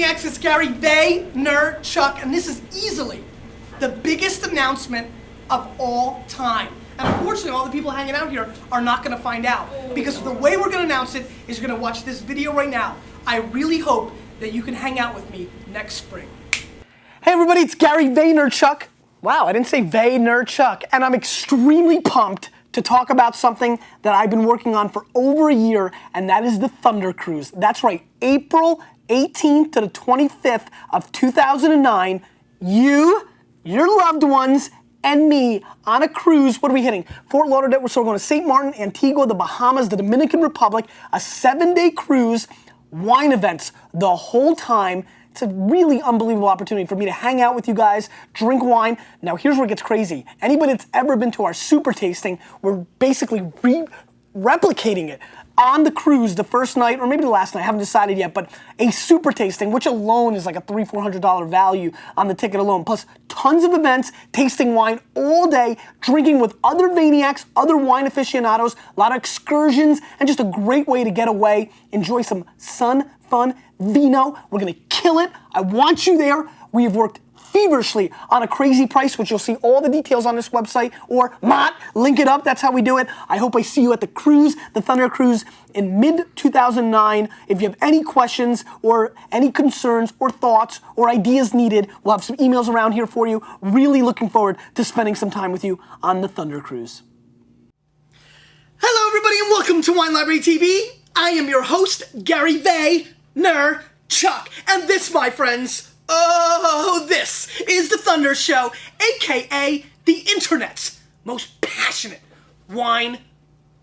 Maniacs, it's Gary Vaynerchuk, and this is easily the biggest announcement of all time. And unfortunately, all the people hanging out here are not going to find out, because the way we're going to announce it is you're going to watch this video right now. I really hope that you can hang out with me next spring. Hey everybody, it's Gary Vaynerchuk. Wow, I didn't say Vaynerchuk, and I'm extremely pumped to talk about something that I've been working on for over a year, and that is the Thunder Cruise. That's right, April 18th to the 25th of 2009, you, your loved ones, and me on a cruise. What are we hitting? Fort Lauderdale, so we're going to St. Martin, Antigua, the Bahamas, the Dominican Republic, a 7-day cruise, wine events the whole time. It's a really unbelievable opportunity for me to hang out with you guys, drink wine. Now here's where it gets crazy. Anybody that's ever been to our super tasting, we're basically replicating it on the cruise the first night, or maybe the last night, I haven't decided yet, but a super tasting, which alone is like a $300-400 value on the ticket alone, plus tons of events, tasting wine all day, drinking with other Vaniacs, other wine aficionados, a lot of excursions, and just a great way to get away, enjoy some sun, fun, vino. We're gonna kill it. I want you there. We have worked feverishly on a crazy price, which you'll see all the details on this website, or link it up, that's how we do it. I hope I see you at the cruise, the Thunder Cruise, in mid-2009. If you have any questions, or any concerns, or thoughts, or ideas needed, we'll have some emails around here for you. Really looking forward to spending some time with you on the Thunder Cruise. Hello everybody, and welcome to Wine Library TV. I am your host, Gary Vaynerchuk, and this, my friends, this is the Thunder Show, aka the internet's most passionate wine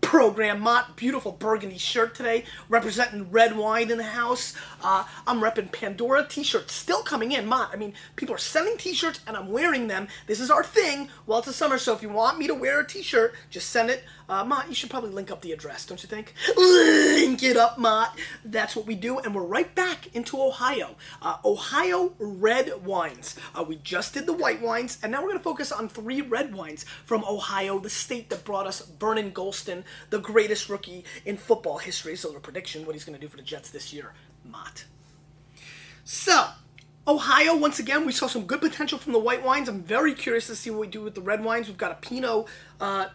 program. Mott, beautiful burgundy shirt today, representing red wine in the house. I'm repping Pandora t-shirts, still coming in. Mott, I mean, people are sending t-shirts and I'm wearing them. This is our thing while it's the summer, so if you want me to wear a t-shirt, just send it. Mott, you should probably link up the address, don't you think? Link it up, Mott. That's what we do, and we're right back into Ohio. Ohio red wines. We just did the white wines, and now we're going to focus on 3 red wines from Ohio, the state that brought us Vernon Gholston, the greatest rookie in football history. So a prediction, what he's going to do for the Jets this year, Mott. So, Ohio, once again, we saw some good potential from the white wines. I'm very curious to see what we do with the red wines. We've got a Pinot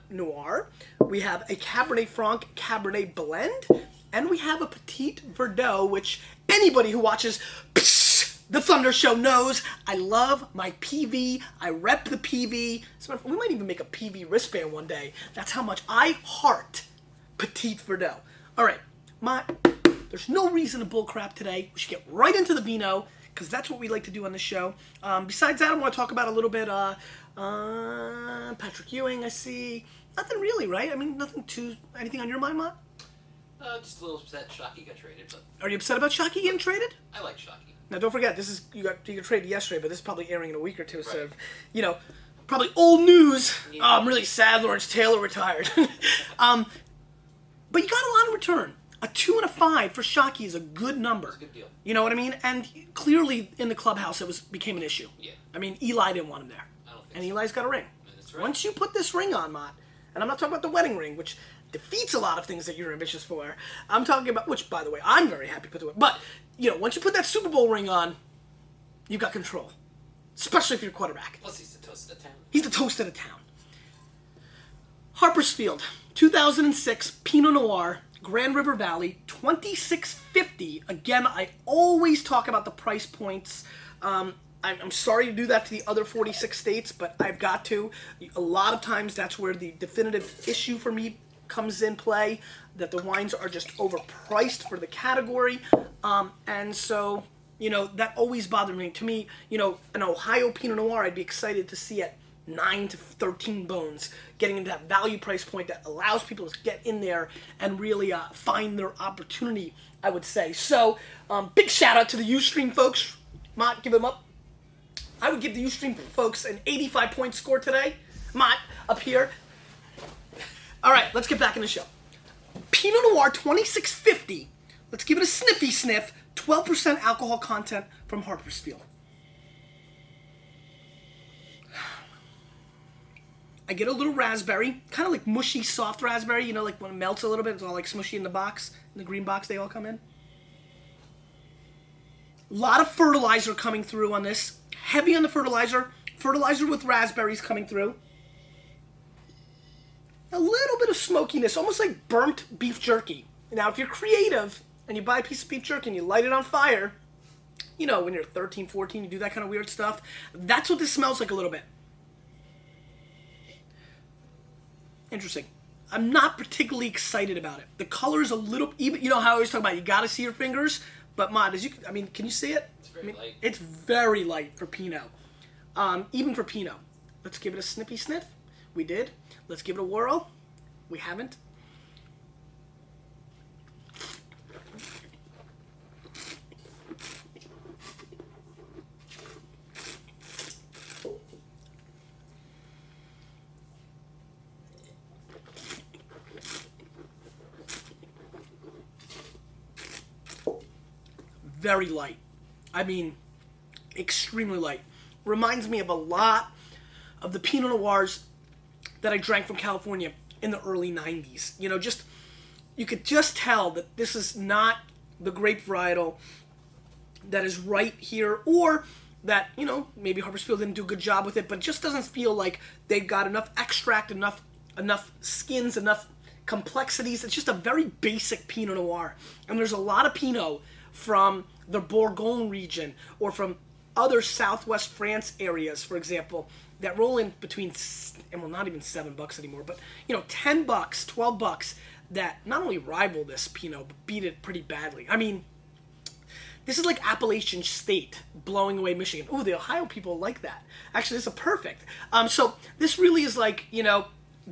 Noir. We have a Cabernet Franc Cabernet blend. And we have a Petit Verdot, which anybody who watches the Thunder Show knows I love my PV. I rep the PV. We might even make a PV wristband one day. That's how much I heart Petit Verdot. All right, there's no reason to bullcrap today. We should get right into the vino, because that's what we like to do on the show. Besides that, I want to talk about a little bit Patrick Ewing, I see. Nothing really, right? I mean, anything on your mind, Mott? Just a little upset Shockey got traded. But Are you upset about Shockey getting traded? I like Shockey. Now, don't forget, you got traded yesterday, but this is probably airing in a week or two, right. So, probably old news. Yeah. Oh, I'm really sad Lawrence Taylor retired. But you got a lot in return. A 2 and a 5 for Shockey is a good number. It's a good deal. You know what I mean? And clearly in the clubhouse it became an issue. Yeah. I mean, Eli didn't want him there. I don't think and so. Eli's got a ring. That's right. Once you put this ring on, Mott, and I'm not talking about the wedding ring, which defeats a lot of things that you're ambitious for. I'm talking about, which, by the way, I'm very happy to put the ring. But, once you put that Super Bowl ring on, you've got control. Especially if you're a quarterback. Plus, he's the toast of the town. He's the toast of the town. Harpersfield, 2006 Pinot Noir, Grand River Valley, $26.50. Again, I always talk about the price points. I'm sorry to do that to the other 46 states, but I've got to. A lot of times that's where the definitive issue for me comes in play, that the wines are just overpriced for the category. And so, that always bothered me. To me, an Ohio Pinot Noir, I'd be excited to see at 9 to 13 bones, getting into that value price point that allows people to get in there and really find their opportunity, I would say. So, big shout out to the Ustream folks. Mott, give them up. I would give the Ustream folks an 85-point score today. Mott, up here. All right, let's get back in the show. Pinot Noir, $26.50. Let's give it a sniffy sniff. 12% alcohol content from Harpersfield. I get a little raspberry, kind of like mushy, soft raspberry, like when it melts a little bit, it's all like smushy in the box, in the green box they all come in. A lot of fertilizer coming through on this. Heavy on the fertilizer. Fertilizer with raspberries coming through. A little bit of smokiness, almost like burnt beef jerky. Now, if you're creative and you buy a piece of beef jerky and you light it on fire, you know, when you're 13, 14, you do that kind of weird stuff. That's what this smells like a little bit. Interesting. I'm not particularly excited about it. The color is a little, even, you know how I always talk about you gotta see your fingers, but Mod, can you see it? It's very light. It's very light for Pinot. Even for Pinot. Let's give it a snippy sniff. We did. Let's give it a whirl. We haven't. Very light. I mean, extremely light. Reminds me of a lot of the Pinot Noirs that I drank from California in the early 90s. You know, just, you could just tell that this is not the grape varietal that is right here, or that, you know, maybe Harpersfield didn't do a good job with it, but it just doesn't feel like they've got enough extract, enough skins, enough complexities. It's just a very basic Pinot Noir. And there's a lot of Pinot from the Bourgogne region or from other southwest France areas, for example, that roll in between, and well, not even $7 anymore, but, you know, $10, $12 that not only rival this Pinot, but beat it pretty badly. I mean, this is like Appalachian State blowing away Michigan. Ooh, the Ohio people like that. Actually, this is perfect. So this really is like, you know,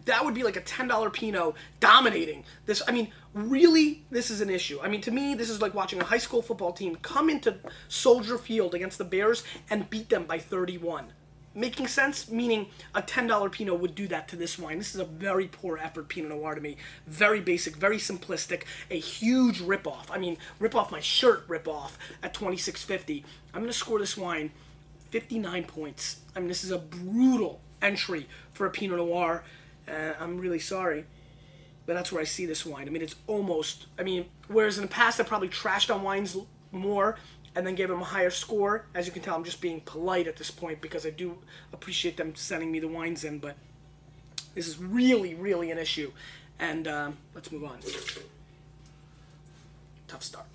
that would be like a $10 Pinot dominating this. I mean, really, this is an issue. I mean, to me, this is like watching a high school football team come into Soldier Field against the Bears and beat them by 31. Making sense? Meaning a $10 Pinot would do that to this wine. This is a very poor effort Pinot Noir to me. Very basic, very simplistic, a huge ripoff. I mean, rip off my shirt ripoff at $26.50. I'm going to score this wine 59 points. I mean, this is a brutal entry for a Pinot Noir. I'm really sorry, but that's where I see this wine. I mean, it's almost, I mean, whereas in the past I probably trashed on wines more and then gave them a higher score. As you can tell, I'm just being polite at this point because I do appreciate them sending me the wines in, but this is really, really an issue. And let's move on. Tough start.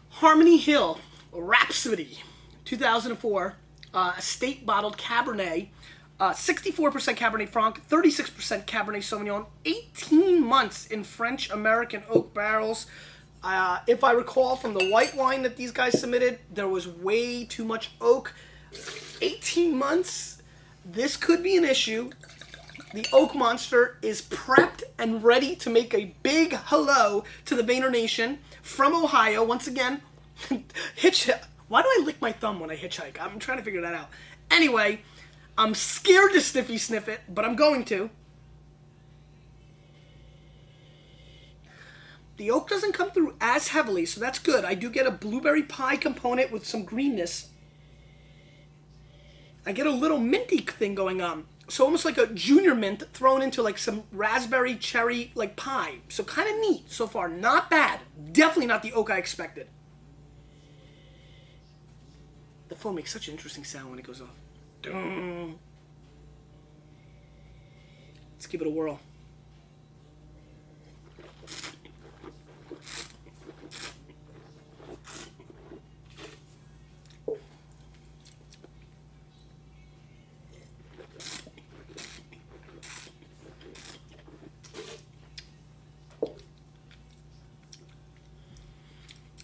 Harmony Hill Rhapsody, 2004, estate bottled Cabernet. 64% Cabernet Franc, 36% Cabernet Sauvignon, 18 months in French American oak barrels. If I recall from the white wine that these guys submitted, there was way too much oak. 18 months, this could be an issue. The oak monster is prepped and ready to make a big hello to the Vayner Nation from Ohio. Once again, why do I lick my thumb when I hitchhike? I'm trying to figure that out. Anyway, I'm scared to sniffy sniff it, but I'm going to. The oak doesn't come through as heavily, so that's good. I do get a blueberry pie component with some greenness. I get a little minty thing going on. So almost like a junior mint thrown into like some raspberry cherry like pie. So kind of neat so far. Not bad. Definitely not the oak I expected. The phone makes such an interesting sound when it goes off. Let's give it a whirl.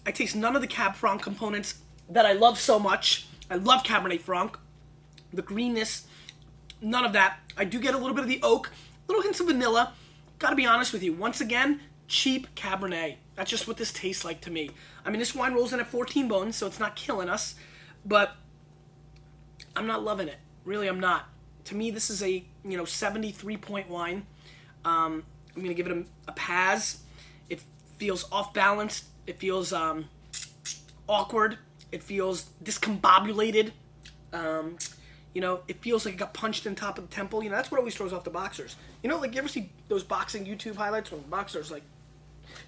I taste none of the Cab Franc components that I love so much. I love Cabernet Franc. The greenness, none of that. I do get a little bit of the oak, little hints of vanilla. Gotta be honest with you, once again, cheap Cabernet. That's just what this tastes like to me. I mean, this wine rolls in at 14 bones, so it's not killing us, but I'm not loving it. Really, I'm not. To me, this is a 73-point wine. I'm gonna give it a pass. It feels off balance. It feels awkward. It feels discombobulated. It feels like it got punched in top of the temple. That's what always throws off the boxers. Like you ever see those boxing YouTube highlights when boxers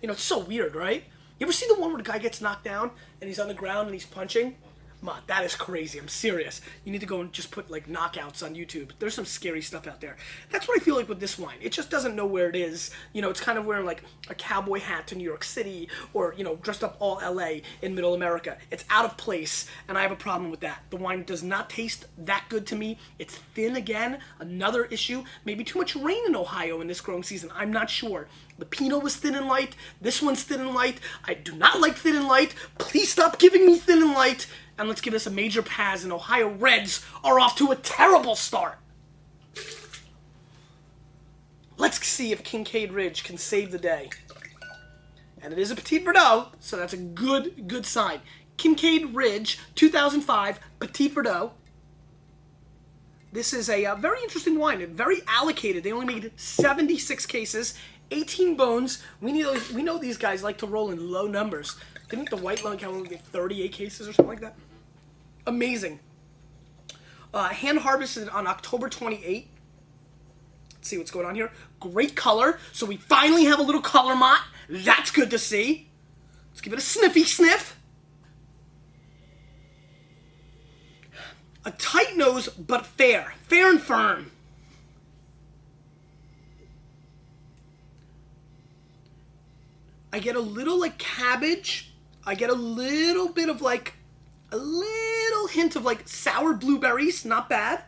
it's so weird, right? You ever see the one where the guy gets knocked down and he's on the ground and he's punching? Ma, that is crazy. I'm serious. You need to go and just put like knockouts on YouTube. There's some scary stuff out there. That's what I feel like with this wine. It just doesn't know where it is. You know, it's kind of wearing like a cowboy hat to New York City, or, you know, dressed up all LA in middle America. It's out of place, and I have a problem with that. The wine does not taste that good to me. It's thin again. Another issue. Maybe too much rain in Ohio in this growing season. I'm not sure. The Pinot was thin and light. This one's thin and light. I do not like thin and light. Please stop giving me thin and light. And let's give this a major pass, and Ohio Reds are off to a terrible start. Let's see if Kincaid Ridge can save the day. And it is a Petit Verdot, so that's a good sign. Kincaid Ridge, 2005, Petit Verdot. This is a very interesting wine, and very allocated. They only made 76 cases, 18 bones. We know these guys like to roll in low numbers. Didn't the White Lung only get 38 cases or something like that? Amazing. Hand harvested on October 28th. Let's see what's going on here. Great color. So we finally have a little color mott. That's good to see. Let's give it a sniffy sniff. A tight nose, but fair. Fair and firm. I get a little like cabbage. I get a little bit of like, a little hint of like sour blueberries, not bad.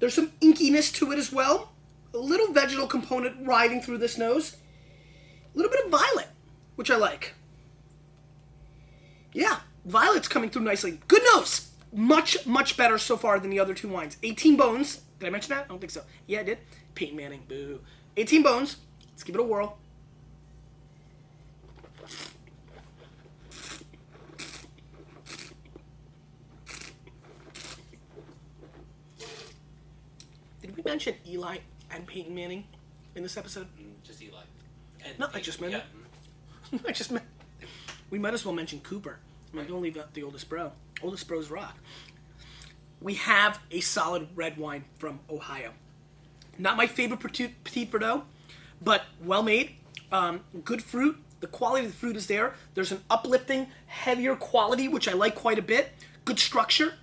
There's some inkiness to it as well. A little vegetal component riding through this nose. A little bit of violet, which I like. Yeah, violet's coming through nicely. Good nose. Much better so far than the other two wines. 18 bones. Did I mention that? I don't think so. Yeah, I did. Peyton Manning, boo. 18 bones. Let's give it a whirl. Did we mention Eli and Peyton Manning in this episode? Just Eli. And No, I just meant it. I just meant. We might as well mention Cooper. I mean, don't leave out the oldest bro. Oldest bros rock. We have a solid red wine from Ohio. Not my favorite Petit Verdot, but well made. Good fruit. The quality of the fruit is there. There's an uplifting, heavier quality, which I like quite a bit. Good structure.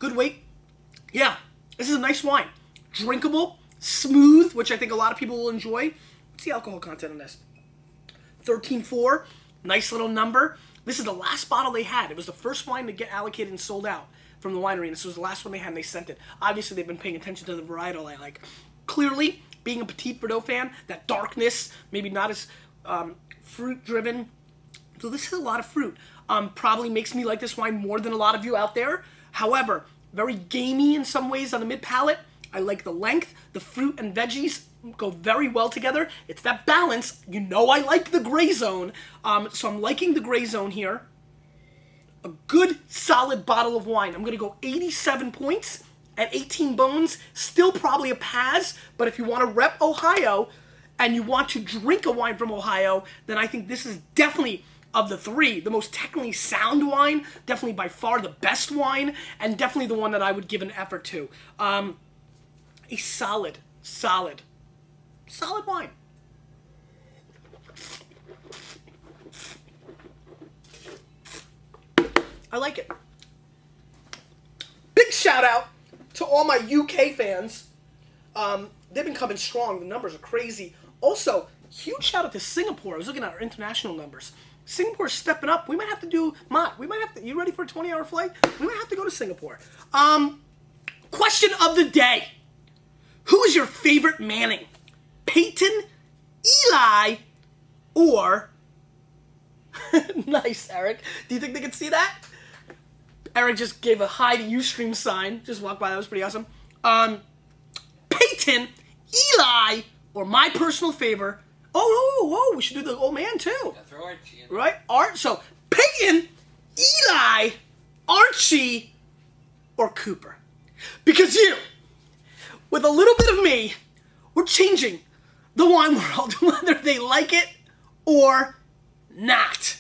Good weight. Yeah, this is a nice wine. Drinkable, smooth, which I think a lot of people will enjoy. What's the alcohol content on this? 13.4. Nice little number. This is the last bottle they had. It was the first wine to get allocated and sold out from the winery, and this was the last one they had, and they sent it. Obviously, they've been paying attention to the varietal I like. Clearly, being a Petit Verdot fan, that darkness, maybe not as fruit-driven. So this has a lot of fruit. Probably makes me like this wine more than a lot of you out there. However, very gamey in some ways on the mid-palate. I like the length. The fruit and veggies go very well together. It's that balance. You know I like the gray zone. So I'm liking the gray zone here. A good, solid bottle of wine. I'm going to go 87 points at 18 bones. Still probably a pass, but if you want to rep Ohio and you want to drink a wine from Ohio, then I think this is definitely, of the three, the most technically sound wine, definitely by far the best wine, and definitely the one that I would give an effort to. A solid wine. I like it. Big shout out to all my UK fans. They've been coming strong. The numbers are crazy. Also, huge shout out to Singapore. I was looking at our international numbers. Singapore's stepping up. We might have to do, Mott, we might have to, you ready for a 20-hour flight? We might have to go to Singapore. Question of the day. Who is your favorite Manning? Peyton, Eli, or... Nice, Eric. Do you think they could see that? Eric just gave a hi to Ustream sign. Just walked by. That was pretty awesome. Peyton, Eli, or my personal favorite. Oh, we should do the old man too. Yeah, throw Archie in. Right? So, Peyton, Eli, Archie, or Cooper. Because you, with a little bit of me, we're changing the wine world, whether they like it or not.